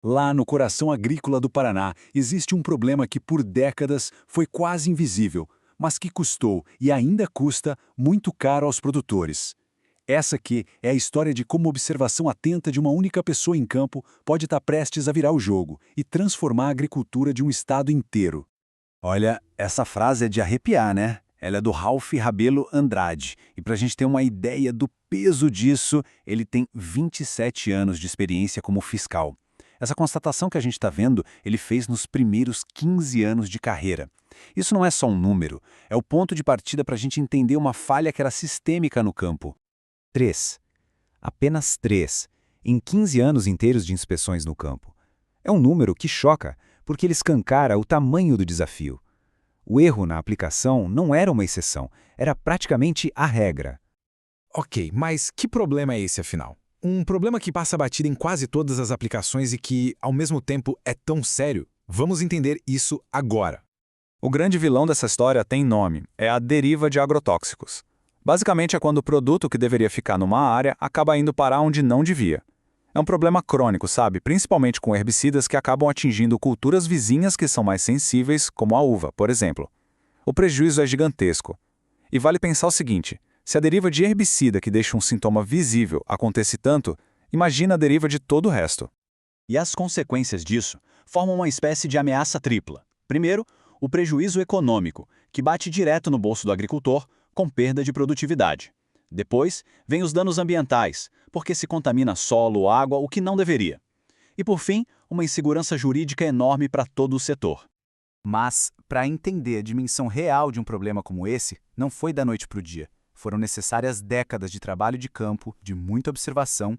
Lá no coração agrícola do Paraná, existe um problema que por décadas foi quase invisível, mas que custou e ainda custa muito caro aos produtores. Essa aqui é a história de como a observação atenta de uma única pessoa em campo pode estar prestes a virar o jogo e transformar a agricultura de um estado inteiro. Olha, essa frase é de arrepiar, né? Ela é do Ralph Rabelo Andrade. E para a gente ter uma ideia do peso disso, ele tem 27 anos de experiência como fiscal. Essa constatação que a gente está vendo, ele fez nos primeiros 15 anos de carreira. Isso não é só um número, é o ponto de partida para a gente entender uma falha que era sistêmica no campo. 3. Apenas 3. Em 15 anos inteiros de inspeções no campo. É um número que choca, porque ele escancara o tamanho do desafio. O erro na aplicação não era uma exceção, era praticamente a regra. Ok, mas que problema é esse afinal? Um problema que passa batido em quase todas as aplicações e que, ao mesmo tempo, é tão sério? Vamos entender isso agora. O grande vilão dessa história tem nome, é a deriva de agrotóxicos. Basicamente é quando o produto que deveria ficar numa área acaba indo parar onde não devia. É um problema crônico, sabe? Principalmente com herbicidas que acabam atingindo culturas vizinhas que são mais sensíveis, como a uva, por exemplo. O prejuízo é gigantesco. E vale pensar o seguinte: se a deriva de herbicida que deixa um sintoma visível acontece tanto, imagina a deriva de todo o resto. E as consequências disso formam uma espécie de ameaça tripla. Primeiro, o prejuízo econômico, que bate direto no bolso do agricultor, com perda de produtividade. Depois, vem os danos ambientais, porque se contamina solo, água, o que não deveria. E por fim, uma insegurança jurídica enorme para todo o setor. Mas, para entender a dimensão real de um problema como esse, não foi da noite para o dia. Foram necessárias décadas de trabalho de campo, de muita observação.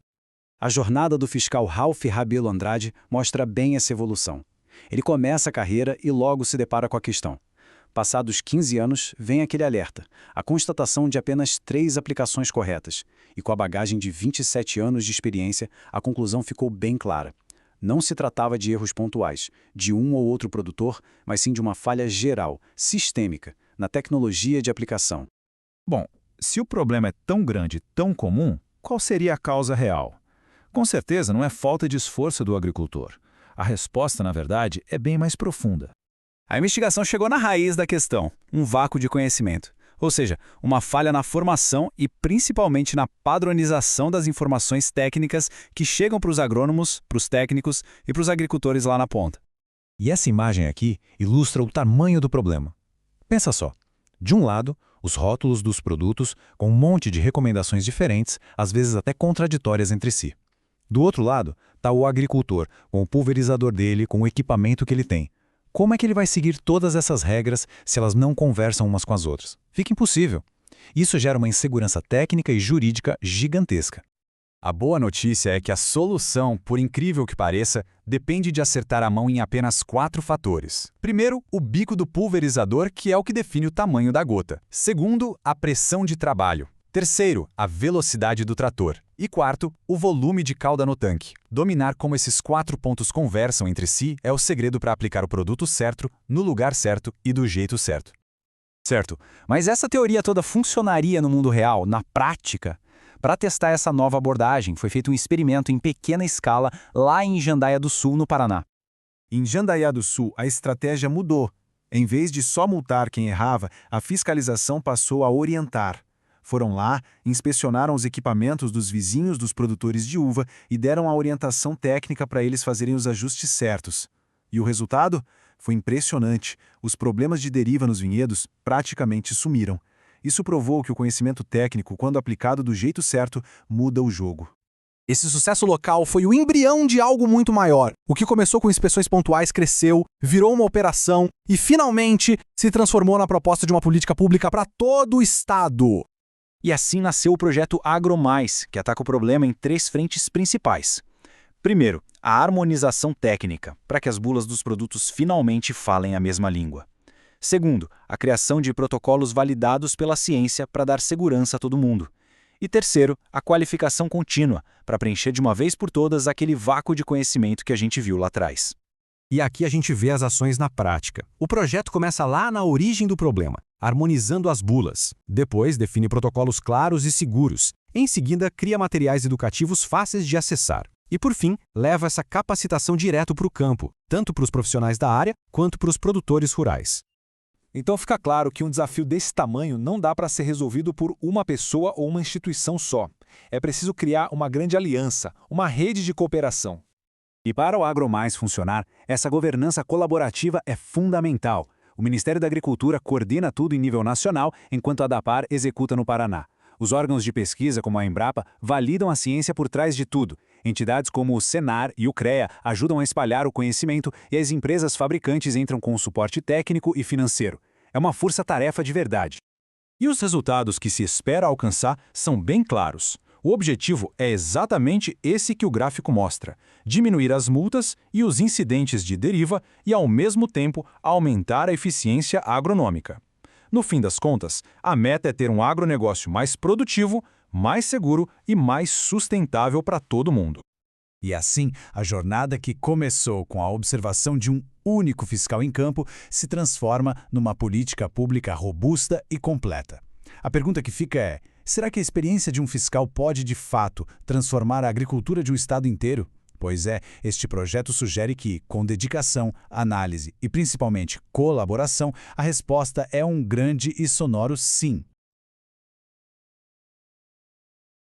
A jornada do fiscal Ralph Rabelo Andrade mostra bem essa evolução. Ele começa a carreira e logo se depara com a questão. Passados 15 anos, vem aquele alerta, a constatação de apenas 3 aplicações corretas. E com a bagagem de 27 anos de experiência, a conclusão ficou bem clara. Não se tratava de erros pontuais, de um ou outro produtor, mas sim de uma falha geral, sistêmica, na tecnologia de aplicação. Bom, se o problema é tão grande e tão comum, qual seria a causa real? Com certeza não é falta de esforço do agricultor. A resposta, na verdade, é bem mais profunda. A investigação chegou na raiz da questão, um vácuo de conhecimento. Ou seja, uma falha na formação e principalmente na padronização das informações técnicas que chegam para os agrônomos, para os técnicos e para os agricultores lá na ponta. E essa imagem aqui ilustra o tamanho do problema. Pensa só. De um lado, os rótulos dos produtos com um monte de recomendações diferentes, às vezes até contraditórias entre si. Do outro lado, está o agricultor, com o pulverizador dele, com o equipamento que ele tem. Como é que ele vai seguir todas essas regras se elas não conversam umas com as outras? Fica impossível. Isso gera uma insegurança técnica e jurídica gigantesca. A boa notícia é que a solução, por incrível que pareça, depende de acertar a mão em apenas 4 fatores. Primeiro, o bico do pulverizador, que é o que define o tamanho da gota. Segundo, a pressão de trabalho. Terceiro, a velocidade do trator. E quarto, o volume de cauda no tanque. Dominar como esses 4 pontos conversam entre si é o segredo para aplicar o produto certo, no lugar certo e do jeito certo. Certo, mas essa teoria toda funcionaria no mundo real, na prática? Para testar essa nova abordagem, foi feito um experimento em pequena escala lá em Jandaia do Sul, no Paraná. Em Jandaia do Sul, a estratégia mudou. Em vez de só multar quem errava, a fiscalização passou a orientar. Foram lá, inspecionaram os equipamentos dos vizinhos dos produtores de uva e deram a orientação técnica para eles fazerem os ajustes certos. E o resultado? Foi impressionante. Os problemas de deriva nos vinhedos praticamente sumiram. Isso provou que o conhecimento técnico, quando aplicado do jeito certo, muda o jogo. Esse sucesso local foi o embrião de algo muito maior. O que começou com inspeções pontuais cresceu, virou uma operação e, finalmente, se transformou na proposta de uma política pública para todo o estado. E assim nasceu o projeto AgroMais, que ataca o problema em 3 frentes principais. Primeiro, a harmonização técnica, para que as bulas dos produtos finalmente falem a mesma língua. Segundo, a criação de protocolos validados pela ciência para dar segurança a todo mundo. E terceiro, a qualificação contínua, para preencher de uma vez por todas aquele vácuo de conhecimento que a gente viu lá atrás. E aqui a gente vê as ações na prática. O projeto começa lá na origem do problema, harmonizando as bulas. Depois, define protocolos claros e seguros. Em seguida, cria materiais educativos fáceis de acessar. E, por fim, leva essa capacitação direto para o campo, tanto para os profissionais da área quanto para os produtores rurais. Então fica claro que um desafio desse tamanho não dá para ser resolvido por uma pessoa ou uma instituição só. É preciso criar uma grande aliança, uma rede de cooperação. E para o AgroMais funcionar, essa governança colaborativa é fundamental. O Ministério da Agricultura coordena tudo em nível nacional, enquanto a DAPAR executa no Paraná. Os órgãos de pesquisa, como a Embrapa, validam a ciência por trás de tudo. Entidades como o Senar e o CREA ajudam a espalhar o conhecimento e as empresas fabricantes entram com o suporte técnico e financeiro. É uma força-tarefa de verdade. E os resultados que se espera alcançar são bem claros. O objetivo é exatamente esse que o gráfico mostra: diminuir as multas e os incidentes de deriva e, ao mesmo tempo, aumentar a eficiência agronômica. No fim das contas, a meta é ter um agronegócio mais produtivo, mais seguro e mais sustentável para todo mundo. E assim, a jornada que começou com a observação de um único fiscal em campo se transforma numa política pública robusta e completa. A pergunta que fica é: será que a experiência de um fiscal pode, de fato, transformar a agricultura de um estado inteiro? Pois é, este projeto sugere que, com dedicação, análise e principalmente colaboração, a resposta é um grande e sonoro sim.